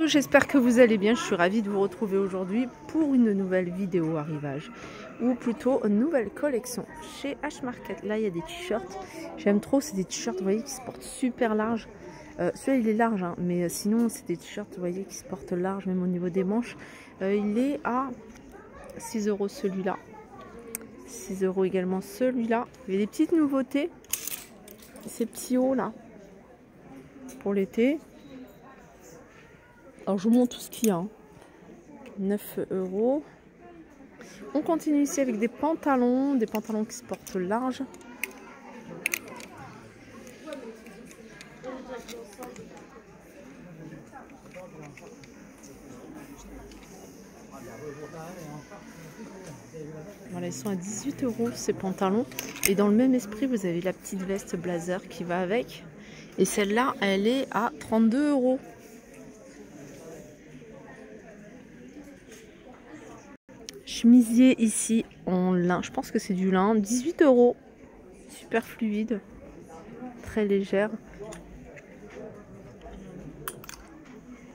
J'espère que vous allez bien, je suis ravie de vous retrouver aujourd'hui pour une nouvelle vidéo arrivage ou plutôt une nouvelle collection chez H-Market. Là il y a des t-shirts, j'aime trop, c'est des t-shirts vous voyez qui se portent super large. Celui-là il est large hein, mais sinon c'est des t-shirts vous voyez qui se portent large même au niveau des manches. Il est à 6 € celui-là, 6 € également celui-là. Il y a des petites nouveautés, ces petits hauts là pour l'été. Alors je vous montre tout ce qu'il y a, hein. 9 €. On continue ici avec des pantalons qui se portent large. Voilà, ils sont à 18 € ces pantalons. Et dans le même esprit, vous avez la petite veste blazer qui va avec. Et celle-là, elle est à 32 €. Chemisier ici en lin, je pense que c'est du lin, 18 €. Super fluide, très légère.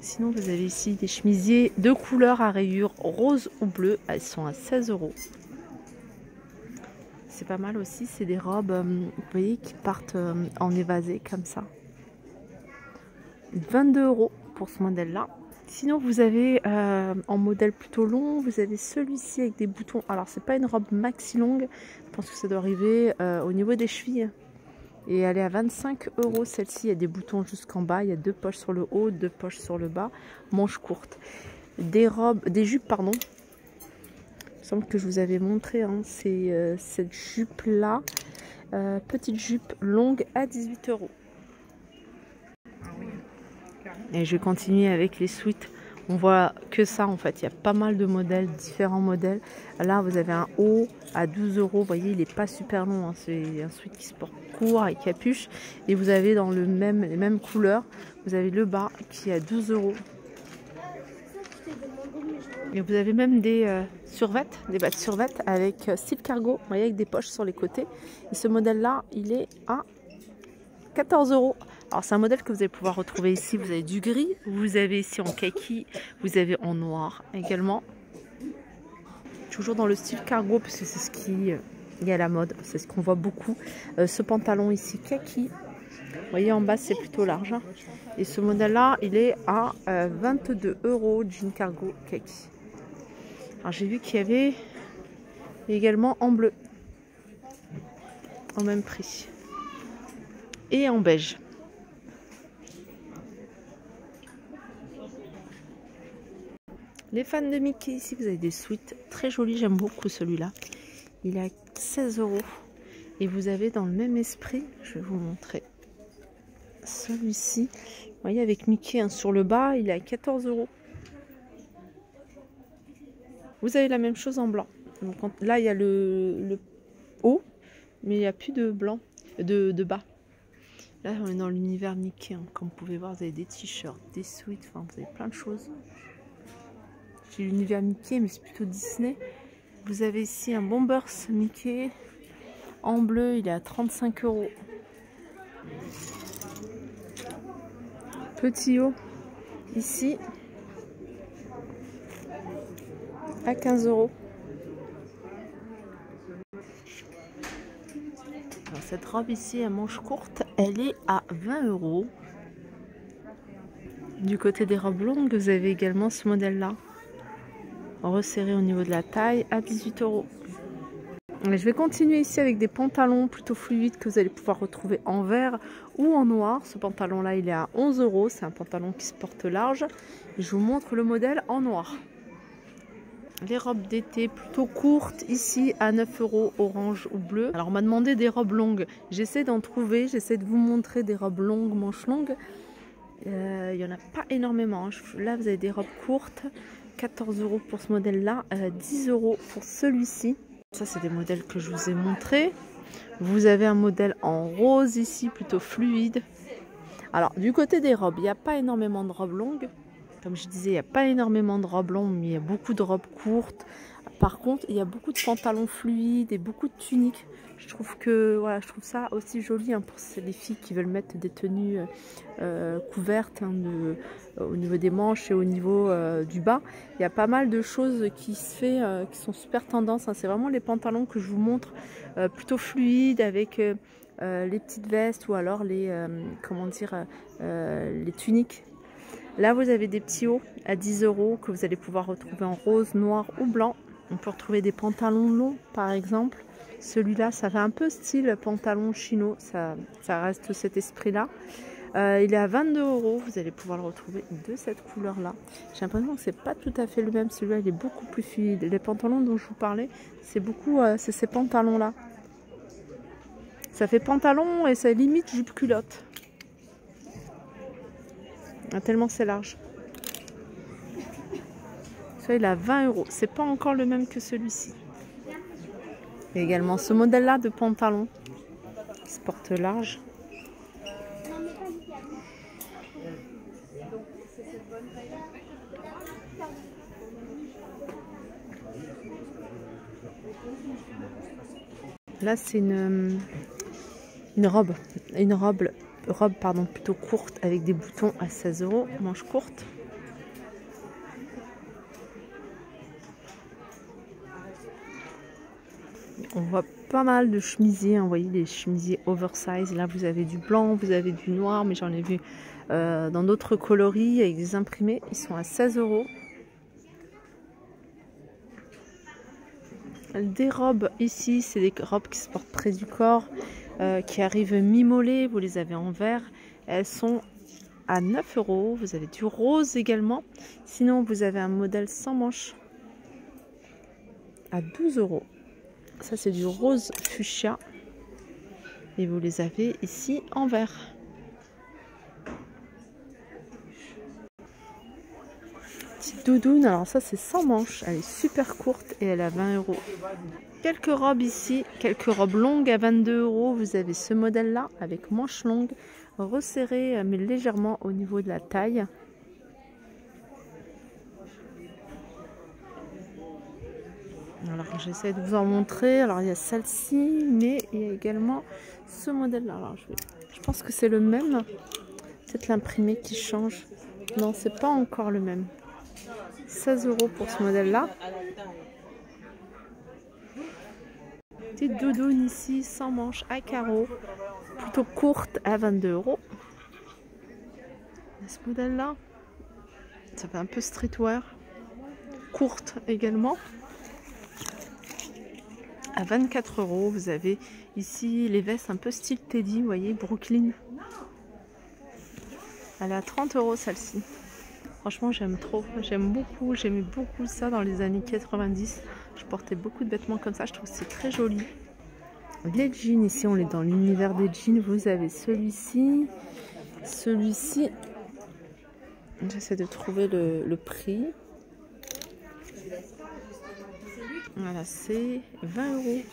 Sinon vous avez ici des chemisiers de couleur à rayures rose ou bleu, elles sont à 16 €. C'est pas mal aussi, c'est des robes, vous voyez, qui partent en évasé comme ça. 22 € pour ce modèle-là. Sinon vous avez en modèle plutôt long, vous avez celui-ci avec des boutons. Alors c'est pas une robe maxi longue, je pense que ça doit arriver au niveau des chevilles. Et elle est à 25 € celle-ci, il y a des boutons jusqu'en bas, il y a 2 poches sur le haut, 2 poches sur le bas, manches courtes. Des jupes pardon. Il me semble que je vous avais montré, hein, c'est cette jupe-là, petite jupe longue à 18 €. Et je vais continuer avec les suites. On voit que ça en fait, il y a pas mal de modèles, différents modèles. Là vous avez un haut à 12 €, vous voyez il n'est pas super long, hein. C'est un sweat qui se porte court avec capuche. Et vous avez dans les mêmes couleurs, vous avez le bas qui est à 12 €. Et vous avez même des survêtements, des bas de survêtements avec style cargo, vous voyez avec des poches sur les côtés. Et ce modèle là il est à 14 €. Alors c'est un modèle que vous allez pouvoir retrouver ici. Vous avez du gris, vous avez ici en kaki, vous avez en noir également. Toujours dans le style cargo parce que c'est ce qui est à la mode, c'est ce qu'on voit beaucoup. Ce pantalon ici kaki, vous voyez en bas c'est plutôt large. Hein. Et ce modèle là il est à 22 € jean cargo kaki. Alors j'ai vu qu'il y avait également en bleu, au même prix. Et en beige. Les fans de Mickey, ici vous avez des suites très jolis, j'aime beaucoup celui-là. Il est à 16 €. Et vous avez dans le même esprit, je vais vous montrer celui-ci. Vous voyez avec Mickey hein, sur le bas, il est à 14 €. Vous avez la même chose en blanc. Donc, là il y a le haut, mais il n'y a plus de blanc, de bas. Là on est dans l'univers Mickey, hein. Comme vous pouvez voir, vous avez des t-shirts, des suites, enfin vous avez plein de choses. J'ai l'univers Mickey, mais c'est plutôt Disney. Vous avez ici un Bombers Mickey en bleu, il est à 35 €. Petit haut ici à 15 €. Alors, cette robe ici à manches courtes, elle est à 20 €. Du côté des robes longues, vous avez également ce modèle-là, resserré au niveau de la taille à 18 €. Je vais continuer ici avec des pantalons plutôt fluides que vous allez pouvoir retrouver en vert ou en noir. Ce pantalon là il est à 11 €, c'est un pantalon qui se porte large. Je vous montre le modèle en noir. Les robes d'été plutôt courtes ici à 9 € orange ou bleu. Alors on m'a demandé des robes longues, j'essaie d'en trouver, j'essaie de vous montrer des robes longues, manches longues. Il n'y en a pas énormément, hein. Là vous avez des robes courtes, 14 € pour ce modèle là, 10 € pour celui-ci. Ça c'est des modèles que je vous ai montrés. Vous avez un modèle en rose ici, plutôt fluide. Alors du côté des robes, il n'y a pas énormément de robes longues. Comme je disais, il n'y a pas énormément de robes longues, mais il y a beaucoup de robes courtes. Par contre, il y a beaucoup de pantalons fluides et beaucoup de tuniques. Je trouve que voilà, je trouve ça aussi joli hein, pour les filles qui veulent mettre des tenues couvertes hein, au niveau des manches et au niveau du bas. Il y a pas mal de choses qui se fait, qui sont super tendance. Hein. C'est vraiment les pantalons que je vous montre, plutôt fluides avec les petites vestes ou alors les comment dire les tuniques. Là, vous avez des petits hauts à 10 € que vous allez pouvoir retrouver en rose, noir ou blanc. On peut retrouver des pantalons longs, par exemple. Celui-là, ça fait un peu style pantalon chino. Ça reste cet esprit-là. Il est à 22 €. Vous allez pouvoir le retrouver de cette couleur-là. J'ai l'impression que c'est pas tout à fait le même. Celui-là, il est beaucoup plus fluide. Les pantalons dont je vous parlais, c'est c'est ces pantalons-là. Ça fait pantalon et ça limite jupe culotte. Ah, tellement c'est large. Celui-là, il est à 20 €. C'est pas encore le même que celui-ci. Il y a également ce modèle-là de pantalon qui se porte large. Là, c'est une robe pardon, plutôt courte avec des boutons à 16 €, manche courte. On voit pas mal de chemisiers, hein, vous voyez des chemisiers oversize. Là, vous avez du blanc, vous avez du noir, mais j'en ai vu dans d'autres coloris avec des imprimés. Ils sont à 16 €. Des robes ici, c'est des robes qui se portent près du corps, qui arrivent mi-mollet. Vous les avez en vert. Elles sont à 9 €. Vous avez du rose également. Sinon, vous avez un modèle sans manches à 12 €. Ça, c'est du rose fuchsia. Et vous les avez ici en vert. Petite doudoune, alors ça c'est sans manches. Elle est super courte et elle a 20 €. Quelques robes ici, quelques robes longues à 22 €. Vous avez ce modèle-là avec manches longues, resserrées mais légèrement au niveau de la taille. Alors j'essaie de vous en montrer. Alors il y a celle-ci, mais il y a également ce modèle-là. Alors je pense que c'est le même. Peut-être l'imprimé qui change. Non, c'est pas encore le même. 16 € pour ce modèle-là. Petite doudoune ici, sans manches, à carreaux, plutôt courte, à 22 €. Ce modèle-là, ça fait un peu streetwear, courte également, à 24 €. Vous avez ici les vestes un peu style Teddy, vous voyez, Brooklyn. Elle est à 30 € celle-ci. Franchement, j'aime trop, j'aime beaucoup, j'aimais beaucoup ça dans les années 90. Je portais beaucoup de vêtements comme ça, je trouve que c'est très joli. Les jeans, ici on est dans l'univers des jeans. Vous avez celui-ci, j'essaie de trouver le prix. Voilà, c'est 20 €.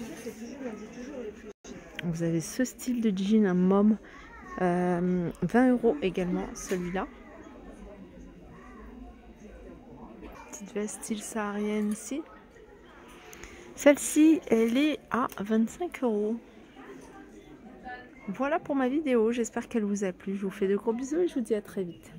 Vous avez ce style de jean, un mauve, 20 € également, celui-là. Petite veste style saharienne ici. Celle-ci, elle est à 25 €. Voilà pour ma vidéo, j'espère qu'elle vous a plu. Je vous fais de gros bisous et je vous dis à très vite.